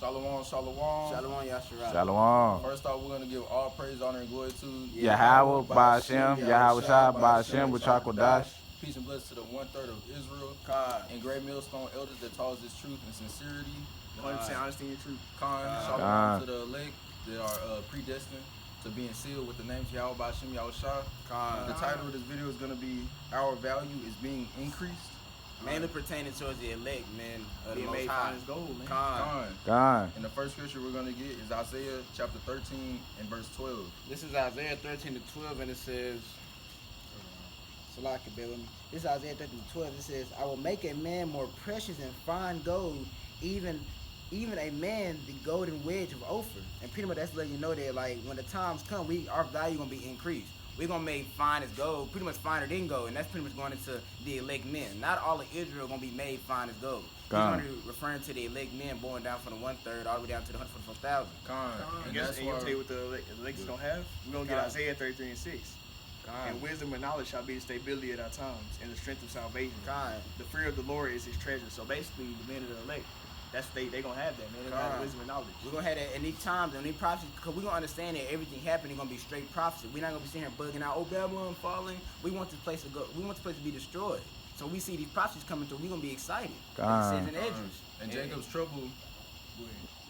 Shalom, shalom. Shalom, Yasharal. Shalom. First off, we're going to give all praise, honor, and glory to Yahweh, Ba'ashem, Yahweh Shai, Ba'ashem, B'Chakodash. Peace and blessings to the 1/3 of Israel and great millstone elders that taught us this truth and sincerity. 100% honesty and truth. Shalom to the elect that are predestined to being sealed with the names Yahweh Ba'ashem, Yahweh Shai. The title of this video is going to be Our Value is Being Increased. Mainly pertaining towards the elect, man. Being made fine as gold, man. God. And the first scripture we're going to get is Isaiah chapter 13 and verse 12. This is Isaiah 13 to 12, and it says, Salaki, Bellamy. This is Isaiah 13 to 12. It says, I will make a man more precious than fine gold, even a man the golden wedge of Ophir. And pretty much that's letting you know that, like, when the times come, our value going to be increased. We're going to make fine as gold, pretty much finer than gold, and that's pretty much going into the elect men. Not all of Israel going to be made fine as gold. He's going to be referring to the elect men born down from the 1/3 all the way down to the 144,000. And that's what tell you what the elect is going to have. We're going to get Isaiah 33 and 6. And wisdom and knowledge shall be the stability at our times, and the strength of salvation. The fear of the Lord is his treasure. So basically, the men of the elect, that's they gonna have that, man. They're gonna have wisdom and knowledge. We're gonna have that in these times and these prophecies, because we're gonna understand that everything happening gonna be straight prophecy. We're not gonna be sitting here bugging out, oh, Babylon falling. We want this place to go. We want this place to be destroyed. So we see these prophecies coming through. We're gonna be excited. Like it says in Esdras. And Jacob's trouble.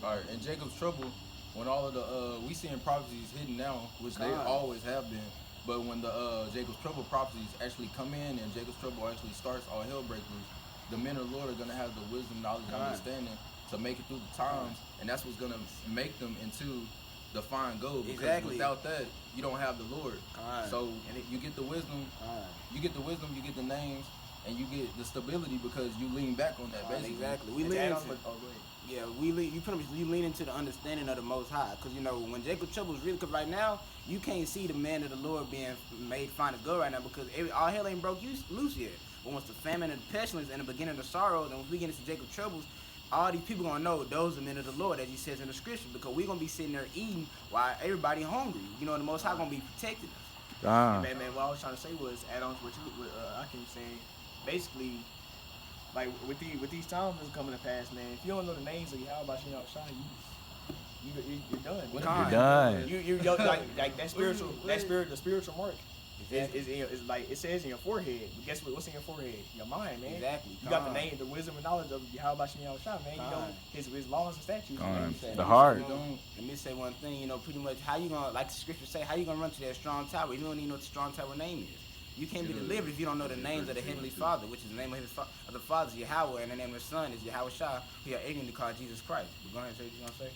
All right. In Jacob's trouble, when all of the we seeing prophecies hidden now, which they always have been. But when the Jacob's trouble prophecies actually come in and Jacob's trouble actually starts, all hell breaks loose. The men of the Lord are going to have the wisdom, knowledge, and understanding to make it through the times, and that's what's going to make them into the fine gold. Because without that, you don't have the Lord. So you get the wisdom, you get the names, and you get the stability because you lean back on that. Basically, we lean into, you lean into the understanding of the Most High. Because you know when Jacob's trouble is really, because right now you can't see the man of the Lord being made fine as gold right now because all hell ain't broke loose yet. But once the famine and the pestilence and the beginning of the sorrows, and once we get into Jacob's troubles, all these people gonna know those are men of the Lord, as he says in the scripture, because we're gonna be sitting there eating while everybody hungry. You know, the Most High gonna be protecting us. Man, what I was trying to say was add on to what I keep saying. Basically, like with these times that's coming to pass, man. If you don't know the names of Yahweh Ba'ashem Shai, you're done. You're done. You like that the spiritual mark. Is like it says in your forehead. But guess what? What's in your forehead? Your mind, man. Exactly. You got the name, the wisdom and knowledge of Yahweh Ba'ashem Shai, man. You know his laws and statutes. The heart. Let me say one thing. You know, pretty much how you gonna, like the scripture say, how you gonna run to that strong tower? You don't even know what the strong tower name is. You can't be delivered if you don't know the names of the Heavenly Father, which is the name of the Father is Yahweh, and the name of the Son is Yahweh Shai, who are ignorant to call Jesus Christ. But go ahead and say what you're gonna say.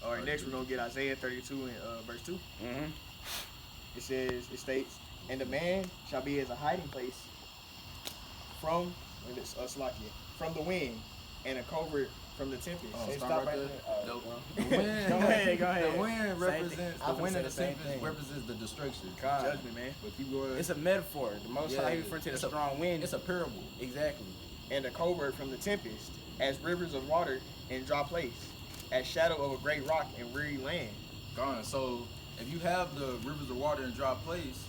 All right, next we're gonna get Isaiah 32 and verse 2. It states, and the man shall be as a hiding place from the wind, and a covert from the tempest. Stop right there. The wind, go ahead. The wind represents the wind and the tempest represents the destruction. Judgment, man. But keep going. It's a metaphor. The Most High referring to the strong wind. It's a parable. Exactly. And a covert from the tempest, as rivers of water in dry place, as shadow of a great rock in weary land. So if you have the rivers of water in dry place,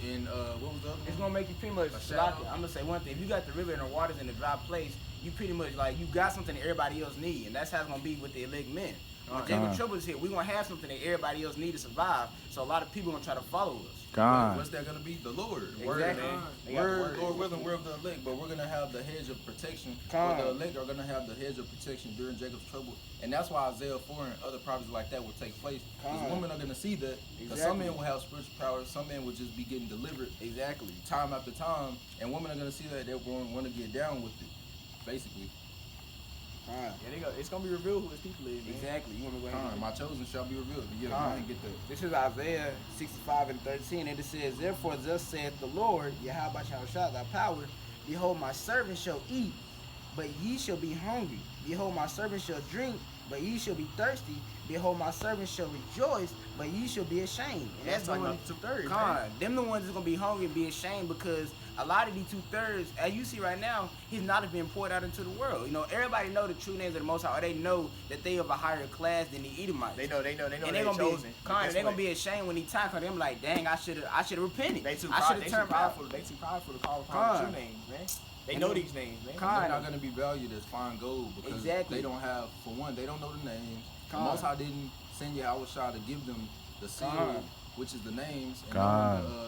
in what was the other one? It's gonna make you pretty much. I'm gonna say one thing. If you got the river and the waters in a dry place, you pretty much like you got something that everybody else need, and that's how it's gonna be with the elect men. When Jacob trouble is here, we're gonna have something that everybody else need to survive. So a lot of people gonna try to follow us. What's that gonna be? The Lord. Exactly. We're Lord willing, we're of the elect, but we're gonna have the hedge of protection. The elect are gonna have the hedge of protection during Jacob's trouble, and that's why Isaiah 4 and other prophecies like that will take place. Because women are gonna see that. Because some men will have spiritual power, some men will just be getting delivered. Time after time, and women are gonna see that they're going to want to get down with it, basically. It's gonna be revealed who his people is. Man. Exactly. You want me to go ahead? My chosen shall be revealed. I didn't get that. This is Isaiah 65 and 13, and it says, therefore thus saith the Lord, Yahweh Shai, thy power, behold, my servant shall eat, but ye shall be hungry. Behold, my servant shall drink, but ye shall be thirsty. Behold, my servant shall rejoice, but ye shall be ashamed. And that's like about 2/3. Them the ones that's gonna be hungry and be ashamed, because a lot of these 2/3, as you see right now, his knowledge being poured out into the world. You know, everybody know the true names of the Most High, or they know that they of a higher class than the Edomites. They know and they're chosen. They're gonna be ashamed when he time comes. I'm like, dang, I should have repented. They too I should have turned prideful to call upon the true names, man. They know these names, man. They're not going to be valued as fine gold because they don't have, for one, they don't know the names. The Most High didn't send Yahushua to give them the seal, which is the names, and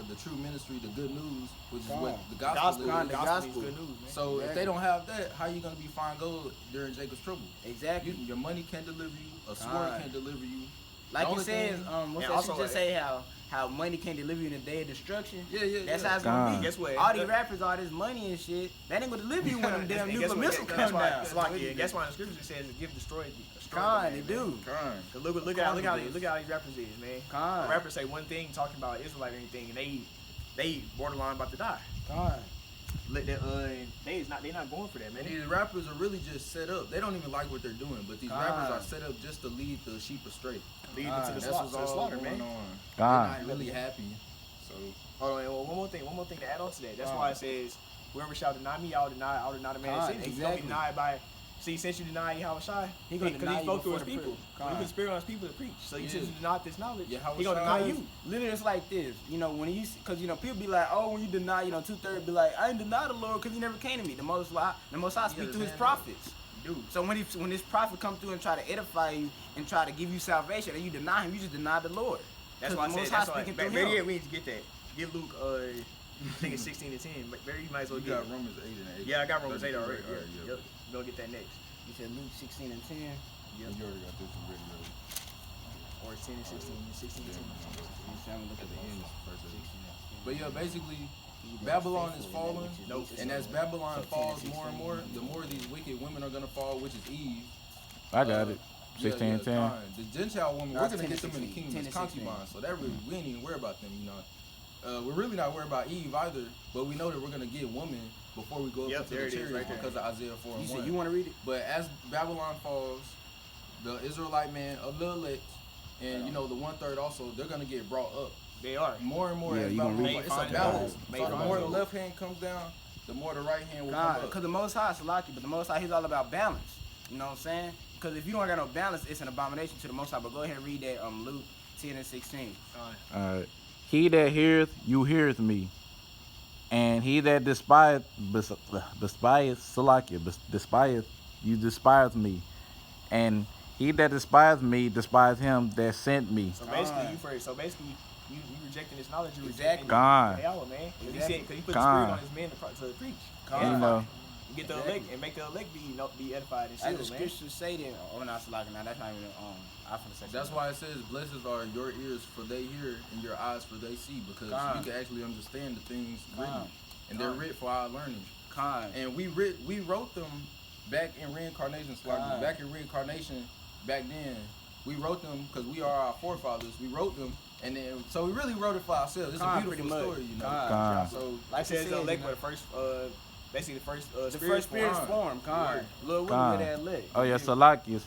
the true ministry, the good news, which is what the gospel is. The gospel. Good news, man. So if they don't have that, how you going to be fine gold during Jacob's trouble? Exactly. Your money can't deliver you. A sword can't deliver you. Like you said, what's that? Just say how money can't deliver you in the day of destruction. Yeah. That's how it's gonna be. Guess what? All these rappers, all this money and shit, that ain't gonna deliver you when them damn nuclear missiles come down. That's why in the scripture it says, "Give destroy." They do. Look how these rappers is, man. Rappers say one thing talking about Israelite or anything, and they borderline about to die. They're not going for that, man. And these rappers are really just set up. They don't even like what they're doing, but these rappers are set up just to lead the sheep astray. Lead them to the slaughter, man. They're not really happy. So hold on, one more thing to add on to that. That's why it says, "Whoever shall deny me, I'll deny the man that sent me." He's gonna be denied by. See, since you deny Yahushua, because he spoke to his people. He can spirit on his people to preach. So you since you deny this knowledge, he gonna deny you. Literally, it's like this. Because people be like, oh, when you deny, 2/3 be like, I ain't deny the Lord because he never came to me. The Most High speak through his prophets. Dude. So when this prophet come through and try to edify you and try to give you salvation, and you deny him, you just deny the Lord. That's why I said. That's why. Yeah, we need to get that. Get Luke. I think it's 16-10. But you might as well get. You got Romans 8 and 8. Yeah, I got Romans 8 already. Yep. Go get that next. You said Luke 16 and 10. Yep. You already got this one ready. Or 10 and 16, 16 and 10. Look at the end. But yeah, basically, Babylon is falling, and as Babylon falls more and more, the more these wicked women are gonna fall, which is Eve. I got it. 16 and 10. The Gentile women, we're gonna get them in the kingdom as concubines, so that really we ain't even worry about them, We're really not worried about Eve either, but we know that we're gonna get women before we go up to the chariots because of Isaiah 4 and 1. You want to read it? But as Babylon falls, the Israelite man of the elect, and the 1/3 also, they're gonna get brought up. They are More and more. Yeah, you gonna read it's a balance. So the more the left hand comes down, the more the right hand will come up. Because the Most High is Salaki, but the Most High, he's all about balance. You know what I'm saying? Because if you don't got no balance, it's an abomination to the Most High. But go ahead and read that Luke 10 and 16. All right. He that heareth you heareth me, and he that despiseth you despise me, and he that despised me despise him that sent me. So basically, you rejecting this knowledge. You rejecting God. Yahweh, man. Because he put the spirit on his men to preach. You get the elect and make the elect be edified and sealed, man. As the scriptures say that, that's not even I finna say. That's why it says, "Blessed are your ears, for they hear, and your eyes, for they see," because you can actually understand the things written, and they're written for our learning. And we wrote them back in reincarnation. Back in reincarnation, back then, we wrote them because we are our forefathers. We wrote them. And then, so we really wrote it for ourselves. It's a beautiful story, So, like I said, the elect were the first. Basically, the first spirit form. Lord, oh yeah, Salakia.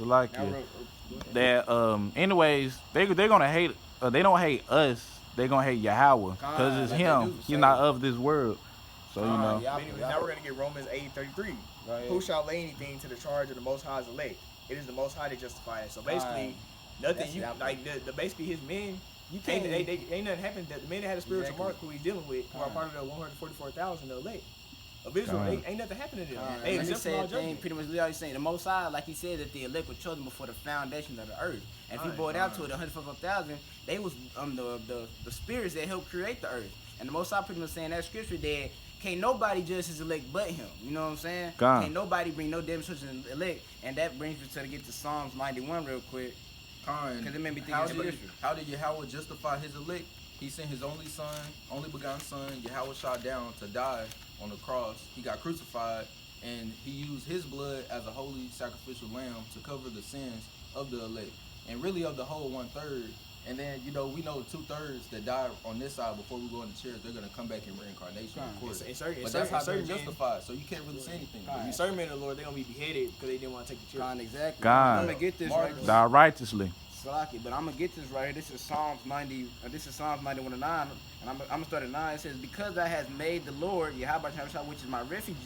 That anyways, they're gonna hate. They don't hate us. They're gonna hate Yahweh because it's him. He's not of this world. So now we're gonna get Romans 8:33. Who shall lay anything to the charge of the Most High's elect? It is the Most High that justifies. So basically, nothing. You like basically his men. You can't. They ain't nothing happened. The men that had a spiritual mark who he's dealing with, who are part of the 144,000 the elect of Israel, ain't nothing happening to them. They exempt from all judgment. Pretty much literally saying the Most High, like he said, that the elect were chosen before the foundation of the earth. And if you boil down to it, 144,000, they was the spirits that helped create the earth. And the Most High pretty much saying that scripture that can't nobody judge his elect but him. You know what I'm saying? Can't nobody bring no demonstration to the elect. And that brings me to get to Psalms 91 real quick. Because it made me think how did Yahweh justify his elect? He sent his only begotten son, Yahweh shot down to die on the cross. He got crucified, and he used his blood as a holy sacrificial lamb to cover the sins of the elect, and really of the whole 1/3. And then, we know 2/3 that died on this side before we go into church, they're going to come back in reincarnation, of course. But that's how they're justified, so you can't really say anything. Certain men of the Lord, they're going to be beheaded because they didn't want to take the church. Exactly. God. I'm going to get this right. Die righteously. But I'm going to get this right here. This is Psalms 90. This is Psalms 91 and 9. And I'm going to start at 9. It says, because thou hast made the Lord, Yahweh, which is my refuge,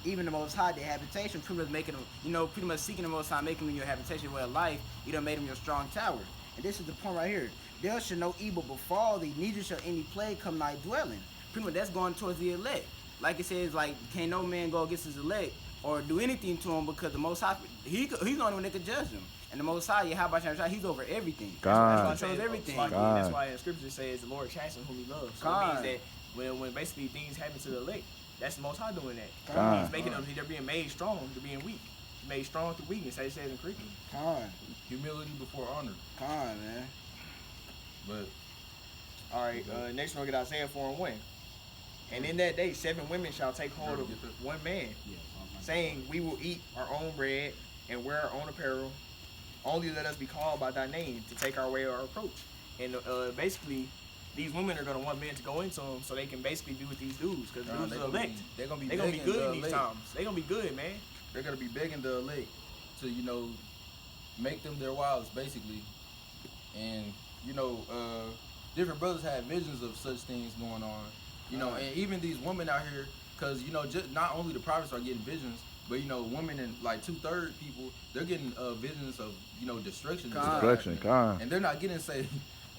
even the Most High, their habitation, pretty much making them, pretty much seeking the Most High, making them your habitation, way of life, you done made them your strong tower. And this is the point right here. There shall no evil befall thee, neither shall any plague come nigh dwelling. Pretty much that's going towards the elect. like it says, like, can't no man go against his elect or do anything to him because the Most High, he's the only one that can judge him. And the Most High, he's over everything. God. He controls everything. That's why the scripture says the Lord chastens whom he loves. So it means that when basically things happen to the elect, that's the Most High doing that. God. He's making them, they're being made strong, they're being weak. Made strong through weakness, as it says in Creed. Humility before honor. Man. But alright, next one we get Isaiah 4:1. And in that day 7 women shall take hold of one man, saying, we will eat our own bread and wear our own apparel. Only let us be called by thy name to take our way or approach. And basically, these women are going to want men to go into them so they can basically be with these dudes. Because dudes are elect. They're going to be good in these times. They're going to be good, man. They're going to be begging the elect to, you know, make them their wives, basically. And, you know, different brothers have visions of such things going on. You know, and even these women out here, because, you know, just not only the prophets are getting visions, but, you know, women and like 2/3 people, they're getting visions of, you know, destruction. And they're not getting saved.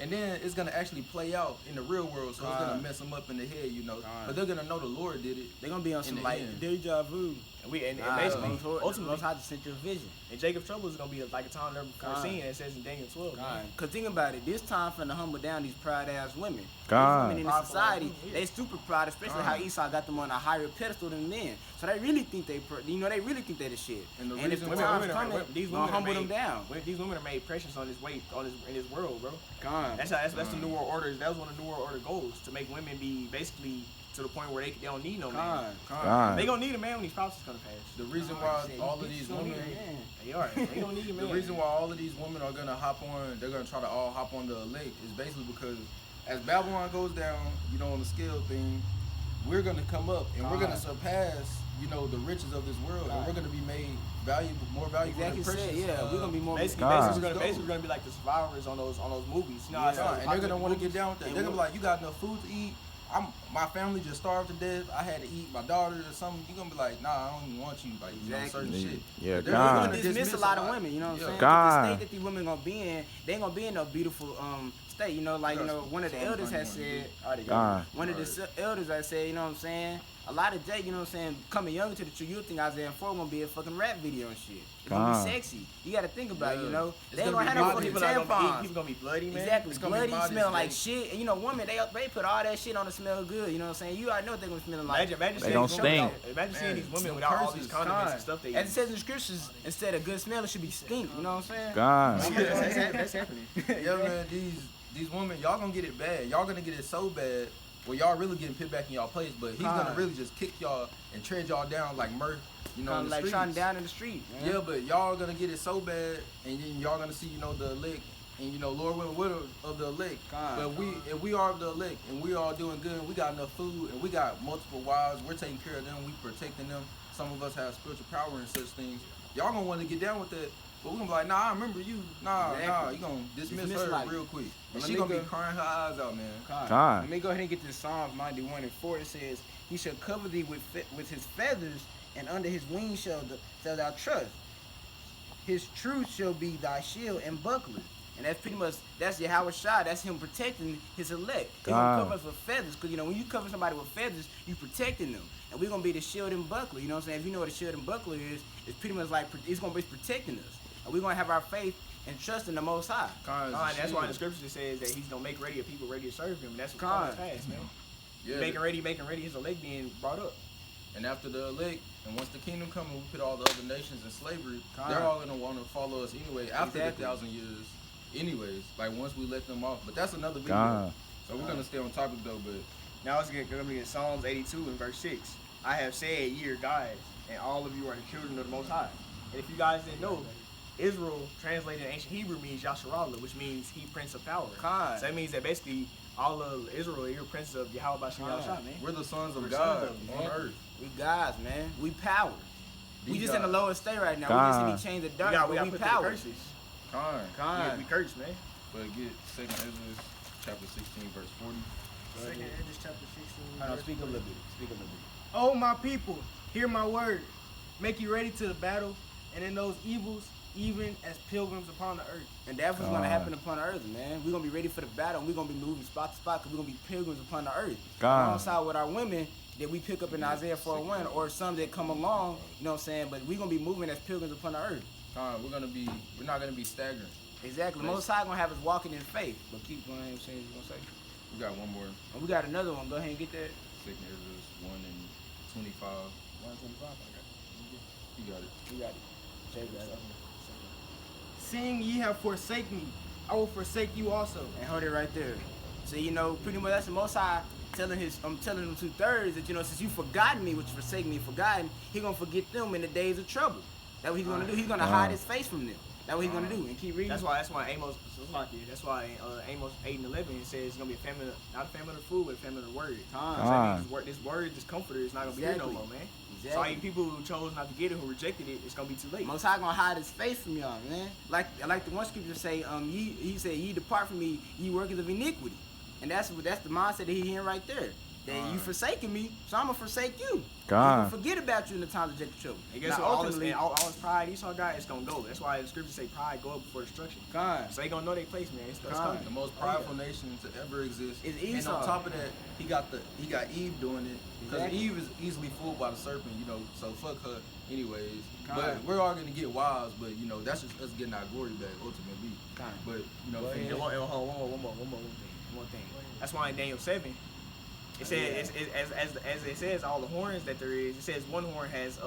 And then it's going to actually play out in the real world, so it's going to mess them up in the head, you know. But they're going to know the Lord did it. They're going to be on some like deja vu. And basically, ultimately, Most High just sent you a vision. And Jacob's trouble is going to be like a time never before seen, it says in Daniel 12. Because think about it, this time for to humble down these pride-ass women. God. These women in the society, they super proud, especially how Esau got them on a higher pedestal than men. So they really think they the shit. And if the time's coming, these women humble them down. These women are made precious on this weight, in this world, bro. That's the New World Order. That was one of the New World Order goals, to make women be basically to the point where they don't need no man. They gonna need a man when these prophecies gonna pass. The reason why all of these women, they don't need a man. The reason why all of these women are gonna they're gonna try to all hop on the elect is basically because as Babylon goes down, you know, on the scale thing, we're gonna come up and we're gonna surpass, you know, the riches of this world, and we're gonna be made more valuable than precious. We're gonna be more. Basically, we're gonna be like the survivors on those movies. You know, and they're gonna want to get down with that. They're gonna be like, you got enough food to eat. My family just starved to death. I had to eat my daughters or something. You're gonna be like, nah, I don't even want you. Like, you know, certain shit. Yeah, they're gonna dismiss a lot of women. You know what I'm saying? The state that these women gonna be in, they ain't gonna be in no beautiful state. You know, like, you know, one of the elders has said. One of the elders has said, you know what I'm saying? A lot of you know what I'm saying, coming younger to the truth, you'll think Isaiah 4 gonna be a fucking rap video and shit. It's gonna be sexy. You gotta think about it, you know. They ain't gonna have no fucking tampons. People gonna be bloody, man. Exactly, bloody, smelling like shit. And you know, women, they put all that shit on to smell good, you know what I'm saying? You already know what they're gonna smell like. Imagine seeing these women without all these condiments and stuff they use. As it says in the scriptures, instead of good smell, it should be stink, you know what I'm saying? God. That's happening. Yeah, man, these women, y'all gonna get it bad. Y'all gonna get it so bad. Well, y'all really getting put back in y'all place, but he's gonna really just kick y'all and tread y'all down like Murph, you know, in the like streets. trying down in the street. Man. Yeah, but y'all gonna get it so bad, and then y'all gonna see, you know, the elect, and you know, Lord will of the elect. But if we are of the elect, and we are doing good, and we got enough food, and we got multiple wives, we're taking care of them, we protecting them. Some of us have spiritual power and such things. Y'all gonna want to get down with that. But we're gonna be like, nah, I remember you. Nah, you gonna dismiss her like, real quick. And she gonna be crying her eyes out, man. God. Let me go ahead and get this Psalms 91:4. It says, he shall cover thee with his feathers, and under his wings shall thou trust. His truth shall be thy shield and buckler. And that's pretty much, that's Yahweh Shai. That's him protecting his elect. He's gonna cover us with feathers. Because, you know, when you cover somebody with feathers, you protecting them. And we're gonna be the shield and buckler. You know what I'm saying? If you know what a shield and buckler is, it's pretty much like, it's gonna be protecting us. And we're gonna have our faith and trust in the Most High. That's why in the scripture says that he's gonna make ready a people ready to serve him. And that's what comes fast, man. Yeah. Making ready his elect being brought up. And after the elect, and once the kingdom comes and we put all the other nations in slavery, they're all gonna want to follow us anyway after the 1,000 years. Anyways, like once we let them off. But that's another video. So we're gonna stay on topic though, but now it's gonna be in Psalms 82 and verse 6. I have said, ye are gods, and all of you are the children of the Most High. And if you guys didn't know, Israel, translated in ancient Hebrew, means Yasharallah, which means he prince of power. So that means that basically all of Israel, you're princes of Yahweh Bashim Yahushua, man. We're the sons of God on earth. We gods, man. We power. We just in the lowest state right now. We just in the chains of darkness, but we power. Yeah, we curse, man. But get 2nd Ezra chapter 16, verse 40. 2nd Ezra chapter 16. Hold on, speak a little bit. Oh, my people, hear my word. Make you ready to the battle, and in those evils, even as pilgrims upon the earth. And that's what's gonna happen upon the earth, man. We're gonna be ready for the battle, and we're gonna be moving spot to spot, because we're gonna be pilgrims upon the earth. Alongside with our women that we pick up in Isaiah 4:1, or some that come along, you know what I'm saying? But we're gonna be moving as pilgrims upon the earth. We're not gonna be stagnant. Exactly. The Most High gonna have us walking in faith. But keep going ahead and saying what you're gonna say. We got one more. And we got another one. Go ahead and get that. 2 Ezra 1:25. 125. You got it. You got it. Jay got it. Seeing ye have forsaken me, I will forsake you also. And hold it right there. So you know, pretty much that's the Most High telling them 2/3 that, you know, since you forgotten me, which forsaken me, forgotten, he gonna forget them in the days of trouble. That's what he's gonna do. He's gonna hide his face from them. That's what he's gonna do. And keep reading. That's why Amos 8:11 says it's gonna be a famine, not a famine of food, but a famine of word. So this word, this comforter, is not gonna be here no more, man. Exactly. So all you people who chose not to get it, who rejected it, it's gonna be too late. Most High gonna hide his face from y'all, man. Like the one scripture say, he said, "Ye depart from me, ye workers of iniquity," and that's the mindset that he in right there. That you forsaken me, so I'm gonna forsake you. I'm gonna forget about you in the times of Jacob trouble. And guess what? All his pride Esau got, it's gonna go. That's why the scriptures say pride go up before destruction. So they gonna know their place, man. It's coming. The most prideful nation to ever exist. Is Esau. And on top of that, he got Eve doing it. Because Eve is easily fooled by the serpent, you know, so fuck her anyways. But we're all gonna get wise, but you know, that's just us getting our glory back ultimately. But you know, one more thing. That's why in Daniel 7, it says, as it says, all the horns that there is, it says one horn has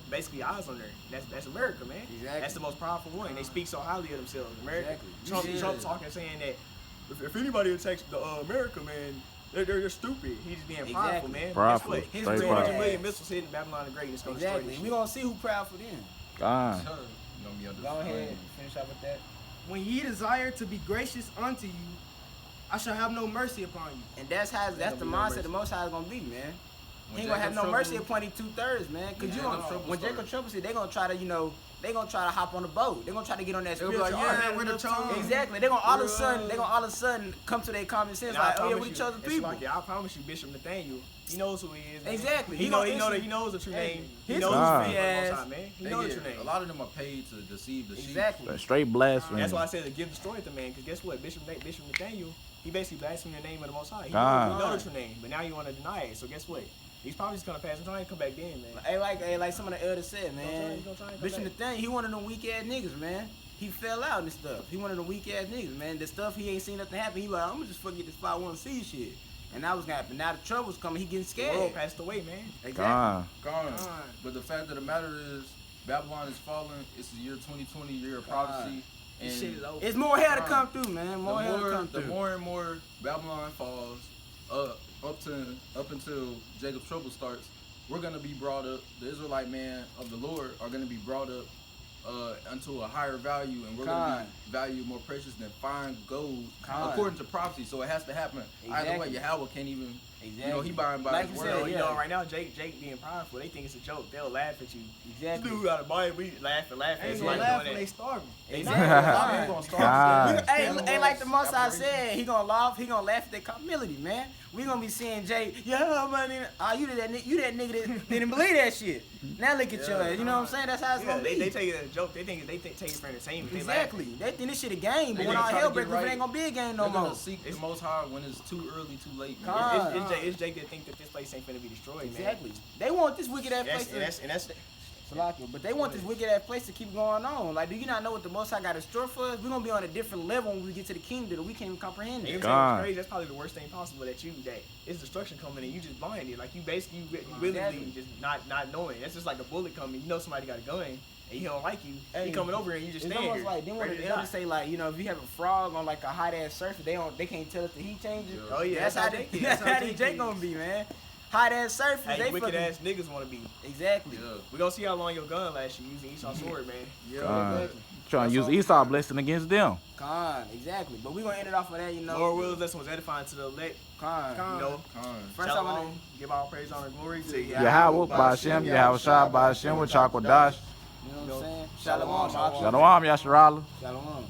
basically eyes on there. That's America, man. Exactly. That's the most powerful one. They speak so highly of themselves. America. Trump talking, saying that if anybody attacks America, man, they're stupid. He's just being prideful, man. Guess what? His 200 million missiles hitting Babylon the Great, and it's gonna destroy this shit. We gonna see who proud for them. God. Go ahead, finish up with that. When ye desire to be gracious unto you, I shall have no mercy upon you. And that's the mindset the Most High is gonna be, man. He ain't gonna have no mercy upon these 2/3, man. Cause when Jacob trouble see, they gonna try to, you know, they gonna try to hop on the boat. They gonna try to get on that spiritual ark. We're the chosen. Exactly. They gonna all of a sudden come to their common sense like, oh yeah, we the chosen people. I promise you, Bishop Nathaniel, he knows who he is. Man. Exactly. He knows the true name. He knows who he is, man. He knows the true name. A lot of them are paid to deceive the sheep. Exactly. Straight blasphemy. That's why I said to give destroy the man. Because guess what, Bishop Nathaniel, he basically blasphemed the name of the Most High. He knows the true name, but now you want to deny it. So guess what? These prophecies gonna pass. I'm trying to come back in, man. Hey, like some of the elders said, man. Bishop Nathaniel, he one of them weak ass niggas, man. He fell out and stuff. He one of them weak ass niggas, man. The stuff he ain't seen nothing happen. He like, I'm gonna just forget this spot. I want to see shit. And that was gonna happen. Now the trouble's coming. He getting scared. The world passed away, man. Exactly. Gone. But the fact of the matter is, Babylon is falling. It's the year 2020, year of prophecy. And shit is over. It's more hell to come through, man. The more and more Babylon falls, up until Jacob's trouble starts, we're gonna be brought up. The Israelite man of the Lord are gonna be brought up unto a higher value, and we're gonna be valued more precious than fine gold, according to prophecy. So it has to happen. Either way, Yahweh can't even. You know, he buying by his word. You know, right now, Jake being prideful, they think it's a joke. They'll laugh at you. Exactly. Dude got a Bible, we laugh. They ain't gonna laugh when they starving. Exactly. Hey, like the Most High said, he gonna laugh at their humility, man. We gonna be seeing Jay, money. You that nigga that didn't believe that shit. Now look at you, you know what I'm saying? That's how it's gonna be. They take it as a joke. They take it for entertainment. Exactly. They think this shit a game, but when all hell breaks loose, it ain't gonna be a game no more. Seek the Most High when it's too early, too late. It's Jake that think that this place ain't finna be destroyed, man. Exactly. They want this wicked ass place. But they want this wicked ass place to keep going on. Like, do you not know what the Most High got in store for us? We're gonna be on a different level when we get to the kingdom that we can't even comprehend it. It's crazy. That's probably the worst thing possible that it's destruction coming and you just blinded. Like you willingly just not knowing. That's just like a bullet coming. You know somebody got a gun and he don't like you. He coming over and you just stand here. Like then when the elders say like, you know, if you have a frog on like a hot ass surface, they can't tell us the heat changes. Yeah. Oh yeah, that's how they gonna be, man. Hot ass surface. Hey, they wicked ass niggas want to be. Exactly. Yeah. We gonna see how long your gun lasts. You using Esau's sword, man. Yeah. Exactly. Trying to use Esau blessing against them. Exactly. But we gonna end it off with that, you know. Lord wills, lesson was edifying to the elect. You know. First Shalom. Give all praise, honor, and glory to Yahweh, Ba'ashem, Yahweh Shah, Ba'ashem, with Chakwadash. You know what I'm saying? Shalom. Shalom, Yasharala. Shalom.